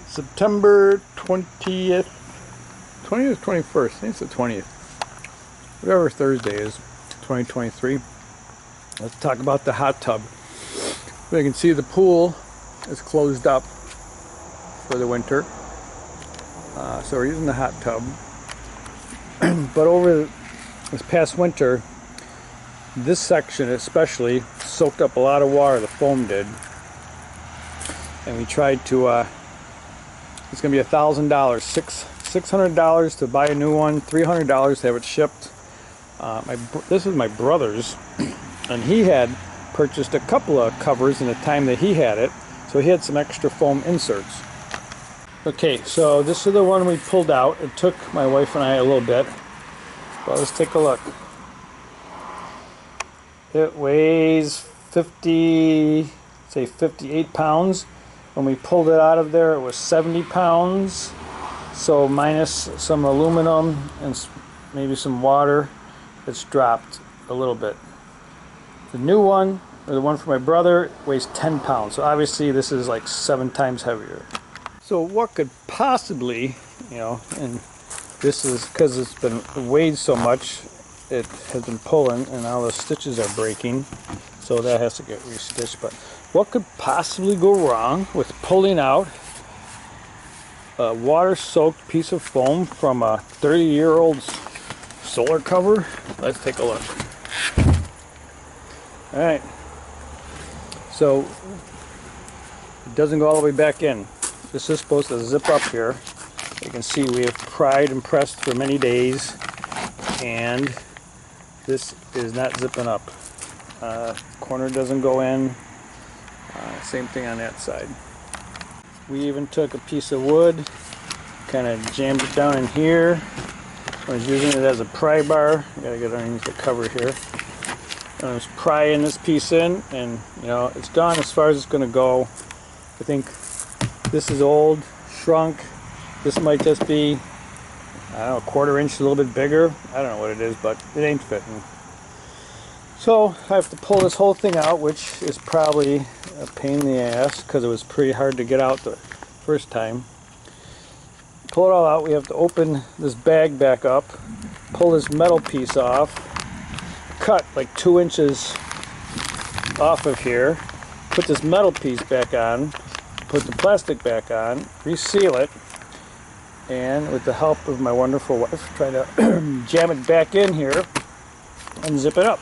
September 20th, 20th, 21st, I think it's the 20th, whatever Thursday is, 2023. Let's talk about the hot tub. You can see the pool is closed up for the winter, so we're using the hot tub. But over this past winter, this section especially soaked up a lot of water, the foam did, and we tried to it's gonna be $1,000, $600 to buy a new one, $300 to have it shipped. This is my brother's, and he had purchased a couple of covers in the time that he had it, so he had some extra foam inserts. Okay, so this is the one we pulled out. It took my wife and I a little bit, but let's take a look. It weighs 58 pounds. When we pulled it out of there, it was 70 pounds. So minus some aluminum and maybe some water, it's dropped a little bit. The new one, or the one for my brother, weighs 10 pounds. So obviously this is like 7 times heavier. So what could possibly, and this is because it's been weighed so much, it has been pulling and all the stitches are breaking, so that has to get restitched. But what could possibly go wrong with pulling out a water-soaked piece of foam from a 30-year-old solar cover? Let's take a look. Alright, so it doesn't go all the way back in. This is supposed to zip up here. You can see we have pried and pressed for many days, and this is not zipping up. Corner doesn't go in. Same thing on that side. We even took a piece of wood, kind of jammed it down in here. I was using it as a pry bar. I gotta get underneath the cover here. I was prying this piece in, and it's gone as far as it's gonna go. I think this is old, shrunk. This might just be, I don't know, a quarter inch, a little bit bigger. I don't know what it is, but it ain't fitting. So I have to pull this whole thing out, which is probably a pain in the ass because it was pretty hard to get out the first time. Pull it all out. We have to open this bag back up, pull this metal piece off, cut like 2 inches off of here, put this metal piece back on, put the plastic back on, reseal it, and with the help of my wonderful wife, try to jam it back in here and zip it up.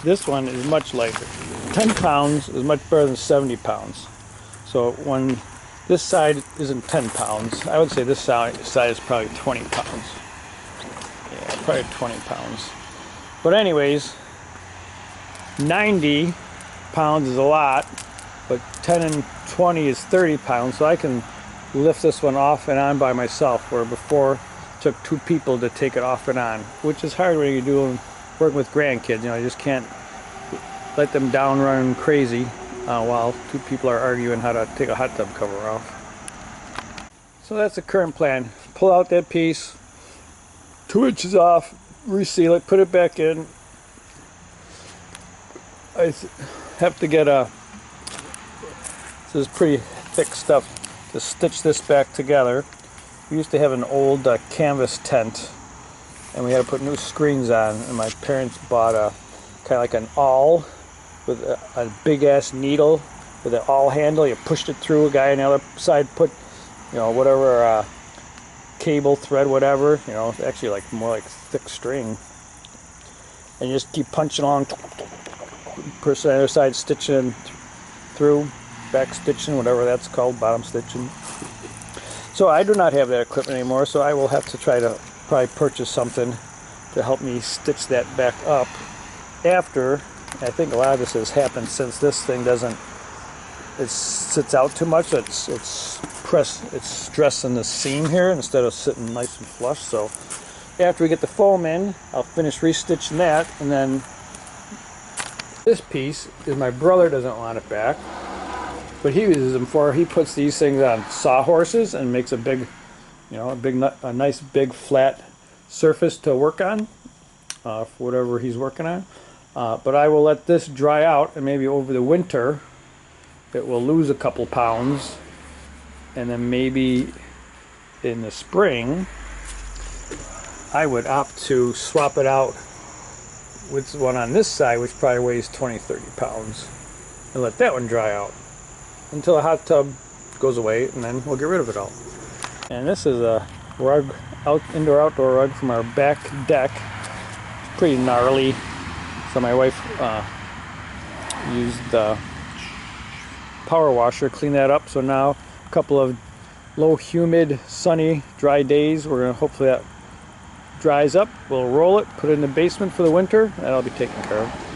This one is much lighter. 10 pounds is much better than 70 pounds. So when this side isn't 10 pounds, I would say this side is probably 20 pounds. Yeah, probably 20 pounds. But anyways, 90 pounds is a lot, but 10 and 20 is 30 pounds, so I can lift this one off and on by myself, where before it took 2 people to take it off and on, which is hard when you're working with grandkids. You just can't let them down run crazy while 2 people are arguing how to take a hot tub cover off. So that's the current plan. Pull out that piece, 2 inches off, reseal it, put it back in. I have to get this is pretty thick stuff to stitch this back together. We used to have an old canvas tent, and we had to put new screens on, and my parents bought a kind of like an awl with a big ass needle with an awl handle. You pushed it through, a guy on the other side put whatever cable, thread, whatever, actually like more like thick string, and you just keep punching along, person on the other side stitching through, back stitching, whatever that's called, bottom stitching. So I do not have that equipment anymore, so I will have to try to probably purchase something to help me stitch that back up after. I think a lot of this has happened since this thing sits out too much. It's stressing the seam here instead of sitting nice and flush. So after we get the foam in, I'll finish restitching that, and then this piece is my brother doesn't want it back, but he uses them for, he puts these things on sawhorses and makes a big, a nice big flat surface to work on for whatever he's working on. But I will let this dry out, and maybe over the winter it will lose a couple pounds, and then maybe in the spring I would opt to swap it out with the one on this side, which probably weighs 20-30 pounds, and let that one dry out until the hot tub goes away, and then we'll get rid of it all. And this is a rug, indoor-outdoor rug from our back deck. It's pretty gnarly, so my wife used the power washer, clean that up. So now a couple of low humid, sunny, dry days, we're gonna hopefully that dries up. We'll roll it, put it in the basement for the winter, and that'll be taken care of.